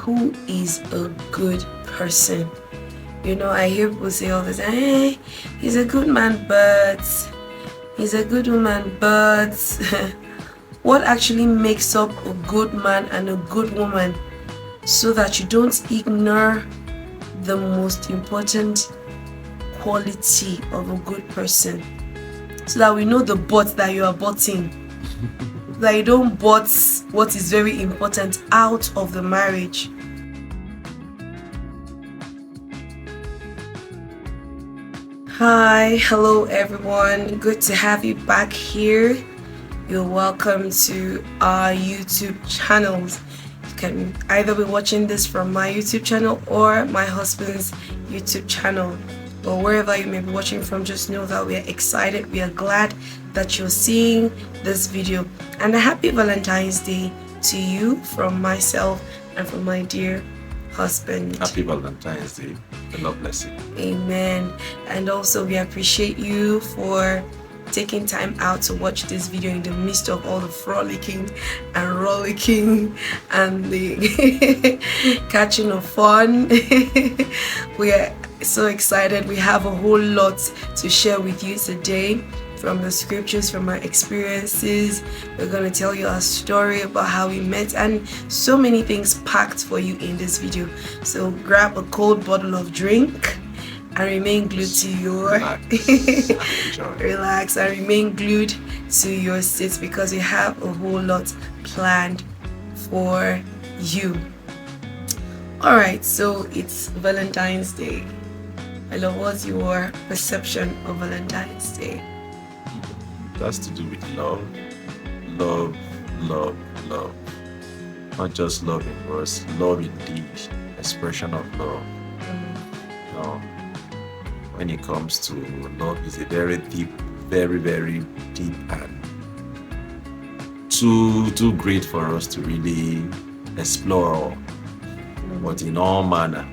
who is a good person. You know, I hear people say all the time, hey, he's a good man, but he's a good woman, but what actually makes up a good man and a good woman, so that you don't ignore the most important quality of a good person, so that we know the but that you are butting, that you don't but what is very important out of the marriage. Hi, hello everyone, good to have you back here. You're welcome to our YouTube channels. You can either be watching this from my YouTube channel or my husband's YouTube channel, or wherever you may be watching from. Just know that we are excited, we are glad that you're seeing this video, and a happy Valentine's Day to you from myself and from my dear husband. Happy Valentine's Day. The Lord bless you. Amen. And also we appreciate you for taking time out to watch this video in the midst of all the frolicking and rollicking and the catching of fun. We are so excited. We have a whole lot to share with you today, from the scriptures, from our experiences. We're going to tell you our story about how we met, and so many things packed for you in this video. So grab a cold bottle of drink and remain glued to your relax and remain glued to your seats, because we have a whole lot planned for you. All right, so it's Valentine's Day. I love, what's your perception of Valentine's Day? It has to do with love. Love, love, love. Not just love in words, love indeed. Expression of love. When it comes to love, it's a very deep, very, very deep, and too great for us to really explore. But in all manner,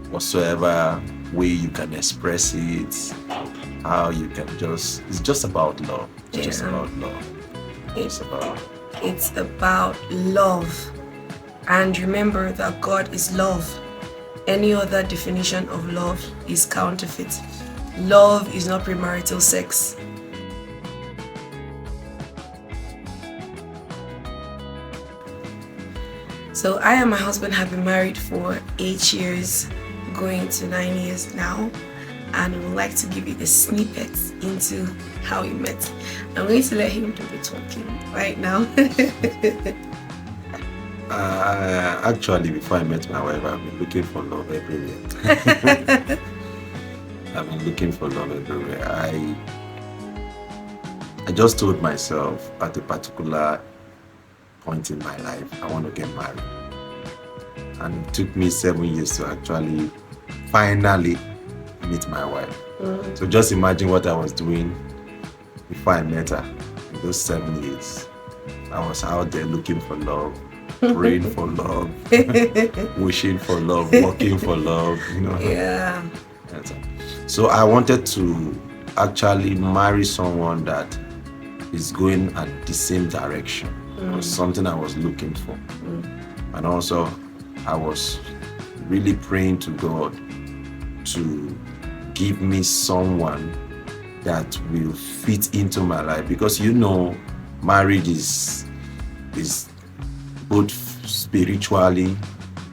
whatsoever way you can express it, how you can it's just about love. It's just about love. It's about love. And remember that God is love. Any other definition of love is counterfeit. Love is not premarital sex. So I and my husband have been married for 8 years, going to 9 years now, and we would like to give you a snippet into how we met. I'm going to let him do the talking right now. Actually, before I met my wife, I've been looking for love everywhere. I've been looking for love everywhere. I just told myself at a particular point in my life, I want to get married. And it took me 7 years to actually finally meet my wife. So just imagine what I was doing before I met her in those 7 years. I was out there looking for love, praying for love, wishing for love, working for love, Yeah. So I wanted to actually marry someone that is going at the same direction. It was something I was looking for. And also I was really praying to God to give me someone that will fit into my life, because marriage is both spiritually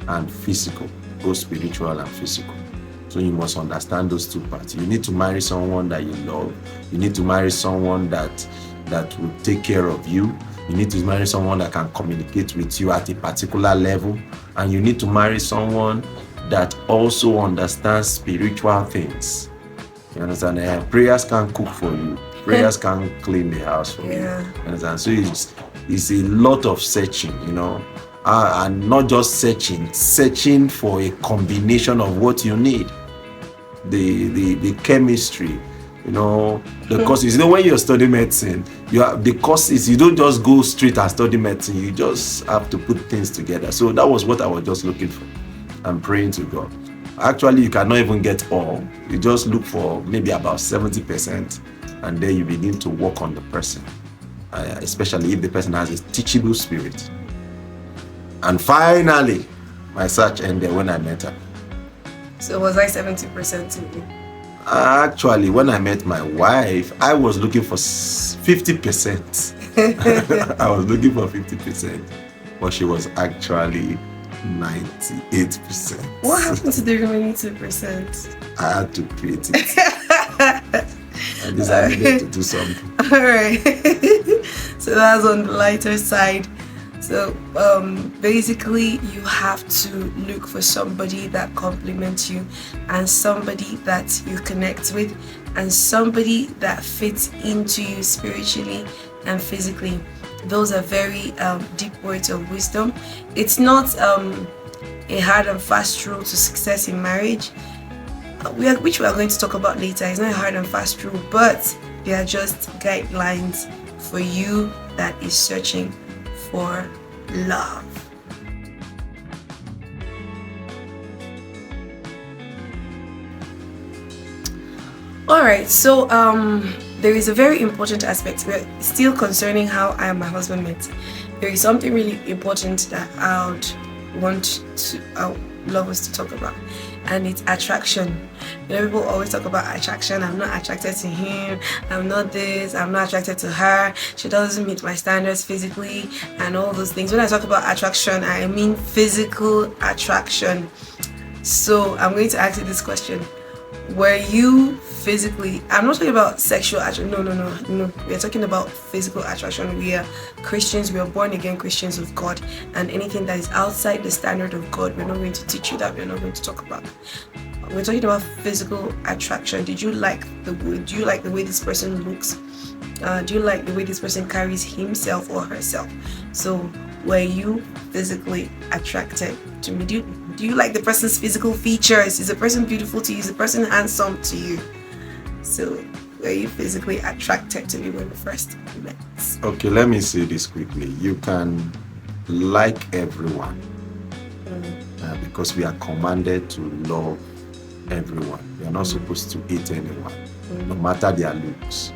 and physical, both spiritual and physical. So you must understand those two parts. You need to marry someone that you love. You need to marry someone that will take care of you. You need to marry someone that can communicate with you at a particular level. And you need to marry someone that also understands spiritual things. You understand? Prayers can cook for you. Prayers can clean the house for you. You understand? So it's a lot of searching, and not just searching for a combination of what you need. The chemistry, the courses. When you're studying medicine, the courses, you don't just go straight and study medicine. You just have to put things together. So that was what I was just looking for and praying to God. Actually, you cannot even get all. You just look for maybe about 70%, and then you begin to work on the person, especially if the person has a teachable spirit. And finally, my search ended when I met her. So was I 70% to you? Actually, when I met my wife, I was looking for 50%. I was looking for 50%, but she was actually 98%. What happened to the remaining 2%? I had to create it. I decided to do something. All right. So that's on the lighter side. So basically, you have to look for somebody that complements you, and somebody that you connect with, and somebody that fits into you spiritually and physically. Those are very deep words of wisdom. It's not a hard and fast rule to success in marriage, which we are going to talk about later. It's not a hard and fast rule, but they are just guidelines for you that is searching for love. All right, so there is a very important aspect. We're still concerning how I and my husband met. There is something really important that I would love us to talk about, and it's attraction. You know, people always talk about attraction. I'm not attracted to him, I'm not this, I'm not attracted to her, she doesn't meet my standards physically, and all those things. When I talk about attraction, I mean physical attraction. So I'm going to ask you this question: were you physically, I'm not talking about sexual attraction, no, we are talking about physical attraction. We are Christians, we are born again Christians of God, and anything that is outside the standard of God, we're not going to teach you that, we're not going to talk about. We're talking about physical attraction. Do you like the way this person looks? Do you like the way this person carries himself or herself? So were you physically attracted to me? Do you like the person's physical features? Is the person beautiful to you? Is the person handsome to you? So were you physically attracted to me when we first met? Okay, let me say this quickly. You can like everyone because we are commanded to love everyone. We are not supposed to hate anyone, no matter their looks.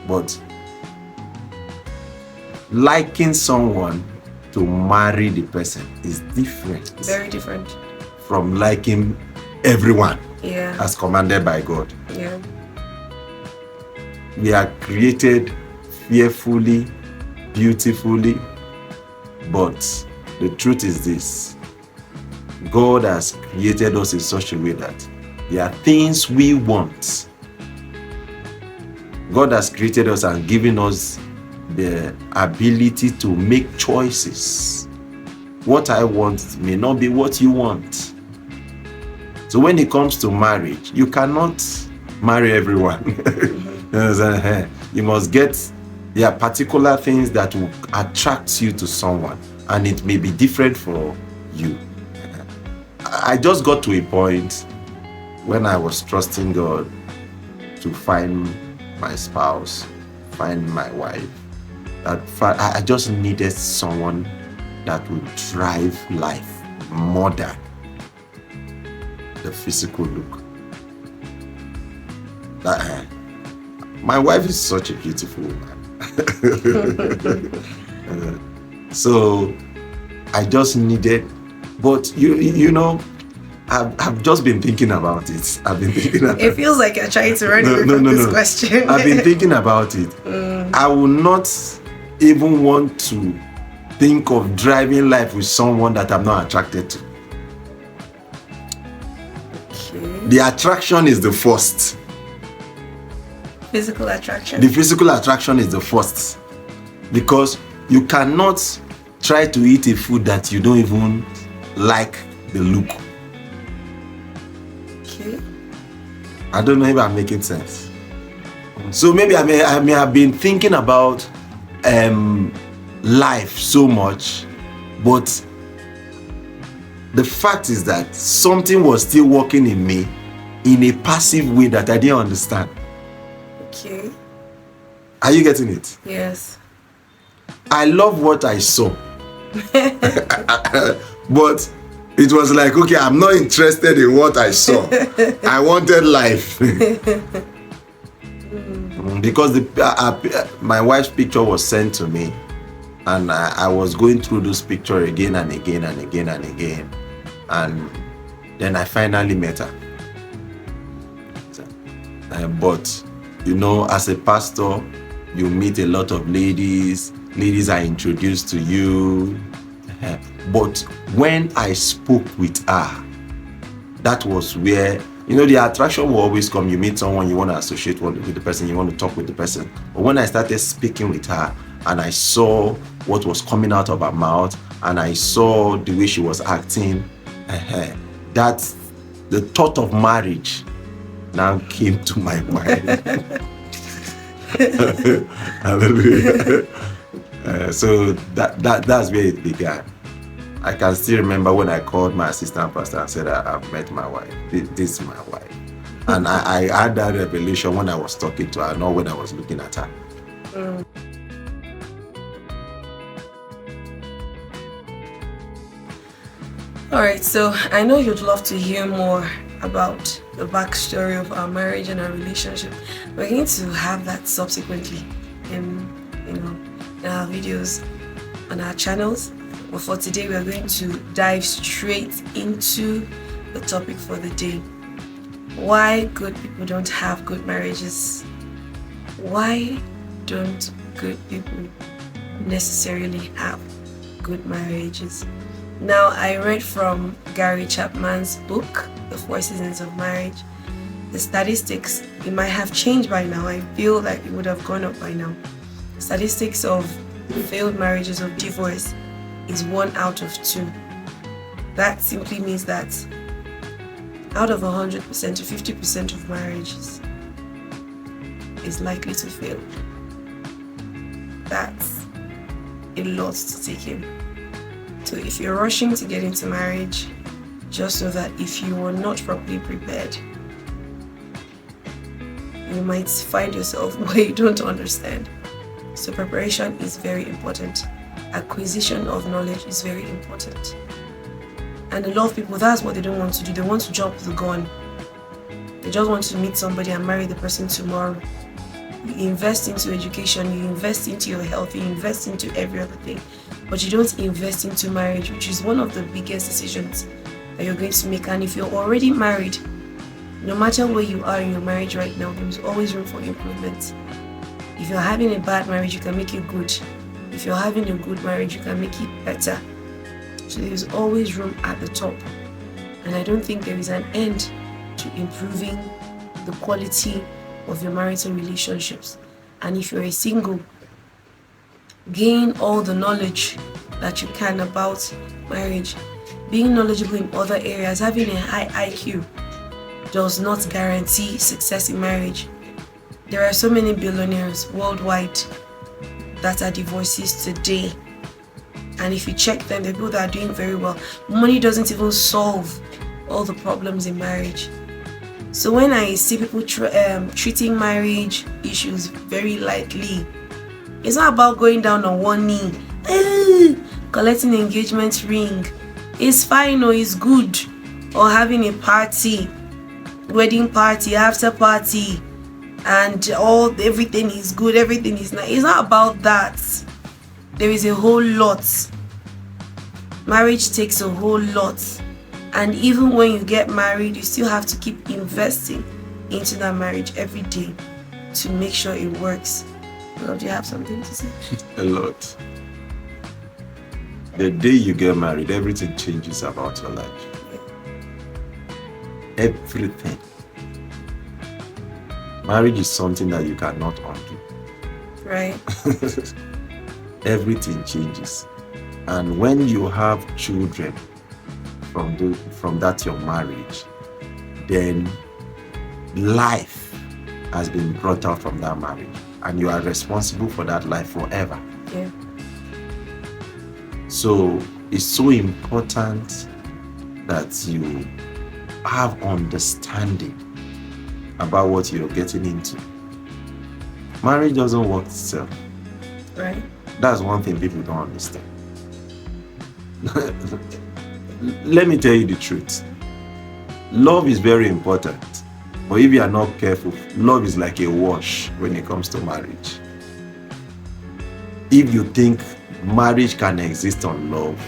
But liking someone to marry the person is different. Very different from liking everyone. Yeah. As commanded by God. Yeah. We are created fearfully, beautifully, but the truth is this: God has created us in such a way that there are things we want. God has created us and given us the ability to make choices. What I want may not be what you want. So when it comes to marriage, you cannot marry everyone. You must get particular things that will attract you to someone, and it may be different for you. I just got to a point when I was trusting God to find my spouse, find my wife, that I just needed someone that would drive life more than the physical look. My wife is such a beautiful woman. So I just needed, but you know, I've just been thinking about it. It feels like you're trying to run away from this question. I've been thinking about it. I will not even want to think of driving life with someone that I'm not attracted to. Okay. The attraction is the first. Physical attraction. The physical attraction is the first, because you cannot try to eat a food that you don't even like the look. Okay. I don't know if I'm making sense. So maybe I may have been thinking about life so much, but the fact is that something was still working in me in a passive way that I didn't understand. Okay. Are you getting it? Yes. I love what I saw. But it was like, okay, I'm not interested in what I saw. I wanted life. Because my wife's picture was sent to me, And I was going through this picture again and again and again and again. And then I finally met her. But, you know, as a pastor, you meet a lot of ladies. Ladies are introduced to you. But when I spoke with her, that was where, you know, the attraction will always come. You meet someone, you want to associate with the person, you want to talk with the person. But when I started speaking with her and I saw what was coming out of her mouth and I saw the way she was acting, that the thought of marriage now came to my mind. Hallelujah. So that's where it began. I can still remember when I called my assistant pastor and said, I've met my wife. This is my wife. And I had that revelation when I was talking to her, not when I was looking at her. All right, so I know you'd love to hear more about the backstory of our marriage and our relationship. We're going to have that subsequently in our videos on our channels. But for today, we are going to dive straight into the topic for the day. Why good people don't have good marriages. Why don't good people necessarily have good marriages? Now, I read from Gary Chapman's book, The 4 Seasons of Marriage. The statistics, it might have changed by now. I feel like it would have gone up by now. Statistics of failed marriages, of divorce, is 1 out of 2. That simply means that out of 100% to 50% of marriages is likely to fail. That's a lot to take in. So if you're rushing to get into marriage, just know that if you are not properly prepared, you might find yourself where you don't understand. So preparation is very important. Acquisition of knowledge is very important. And a lot of people, that's what they don't want to do. They want to jump the gun. They just want to meet somebody and marry the person tomorrow. You invest into education, you invest into your health, you invest into every other thing. But you don't invest into marriage, which is one of the biggest decisions that you're going to make. And if you're already married, no matter where you are in your marriage right now, there is always room for improvement. If you're having a bad marriage, you can make it good. If you're having a good marriage, you can make it better. So there's always room at the top. And I don't think there is an end to improving the quality of your marital relationships. And if you're a single, gain all the knowledge that you can about marriage. Being knowledgeable in other areas, having a high IQ does not guarantee success in marriage. There are so many billionaires worldwide that are divorcees today. And if you check them, the people that are doing very well, money doesn't even solve all the problems in marriage. So when I see people treating marriage issues very lightly, it's not about going down on one knee, collecting an engagement ring. It's fine or it's good. Or having a party, wedding party, after party, and everything is good, everything is nice. It's not about that. There is a whole lot. Marriage takes a whole lot. And even when you get married, you still have to keep investing into that marriage every day to make sure it works. Lord, do you have something to say? A lot. The day you get married, everything changes about your life. Everything. Marriage is something that you cannot undo. Right. Everything changes. And when you have children from that your marriage, then life has been brought out from that marriage. And you are responsible for that life forever. Yeah. So it's so important that you have understanding about what you're getting into. Marriage doesn't work itself. Right. That's one thing people don't understand. Let me tell you the truth. Love is very important. But if you are not careful, love is like a wash when it comes to marriage. If you think marriage can exist on love,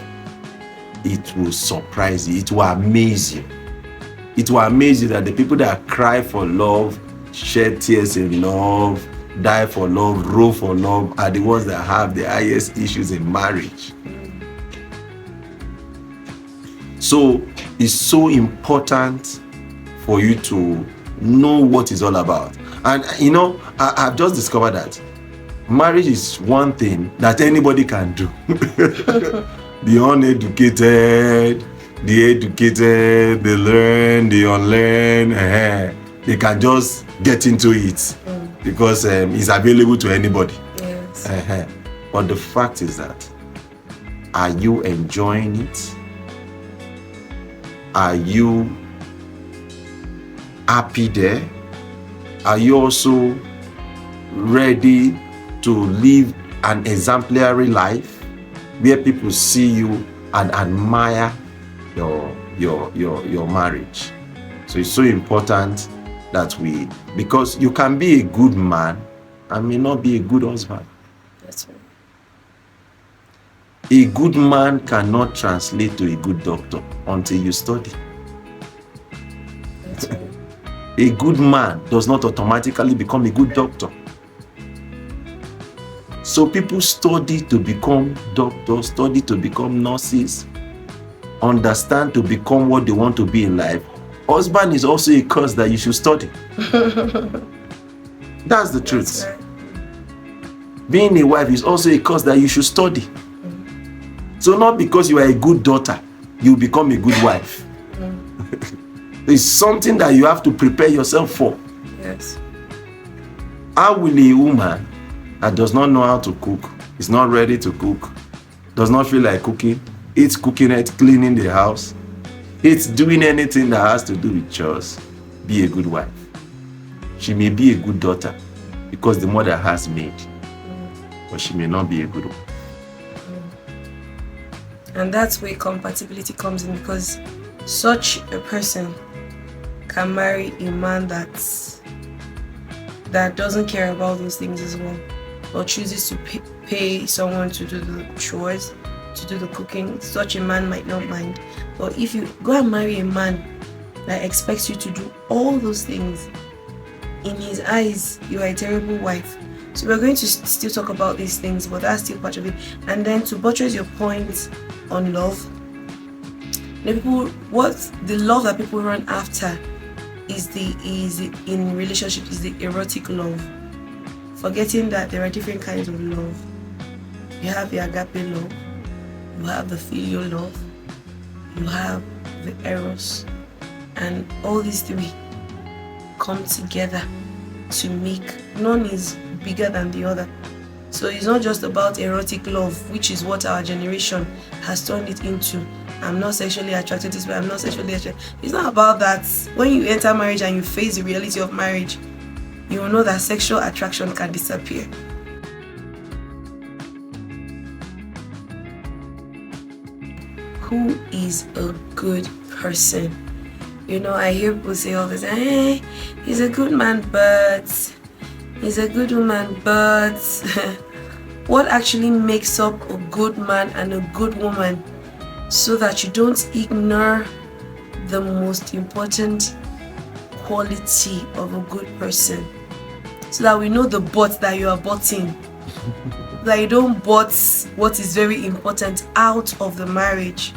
it will surprise you. It will amaze you. It will amaze you that the people that cry for love, shed tears in love, die for love, roll for love, are the ones that have the highest issues in marriage. So it's so important for you to know what it's all about. And I've just discovered that marriage is one thing that anybody can do. The uneducated, the educated, the learn, the unlearn, they can just get into it because it's available to anybody. Yes. But the fact is that, are you enjoying it? Are you happy there? Are you also ready to live an exemplary life where people see you and admire your marriage? So it's so important that because you can be a good man and may not be a good husband. That's right. A good man cannot translate to a good doctor until you study. That's right. A good man does not automatically become a good doctor. So people study to become doctors, study to become nurses, understand to become what they want to be in life. Husband is also a course that you should study. That's the truth. That's right. Being a wife is also a course that you should study. So not because you are a good daughter, you become a good wife. It's something that you have to prepare yourself for. Yes. How will a woman that does not know how to cook, is not ready to cook, does not feel like cooking, it's cooking it, cleaning the house, it's doing anything that has to do with chores, be a good wife? She may be a good daughter because the mother has made, but she may not be a good one. And that's where compatibility comes in, because such a person can marry a man that doesn't care about those things as well, or chooses to pay someone to do the chores, to do the cooking. Such a man might not mind. But if you go and marry a man that expects you to do all those things, in his eyes, you are a terrible wife. So we're going to still talk about these things, but that's still part of it. And then to buttress your point on love, the love that people run after is in relationships is the erotic love, forgetting that there are different kinds of love. You have the agape love, you have the filial love, you have the eros, and all these three come together to make, none is bigger than the other. So it's not just about erotic love, which is what our generation has turned it into. I'm not sexually attracted to this way, I'm not sexually attracted. It's not about that. When you enter marriage and you face the reality of marriage, you will know that sexual attraction can disappear. Who is a good person? I hear people say all this, he's a good man, but he's a good woman, but what actually makes up a good man and a good woman, so that you don't ignore the most important quality of a good person, so that we know the butt that you are butting, that you don't butt what is very important out of the marriage.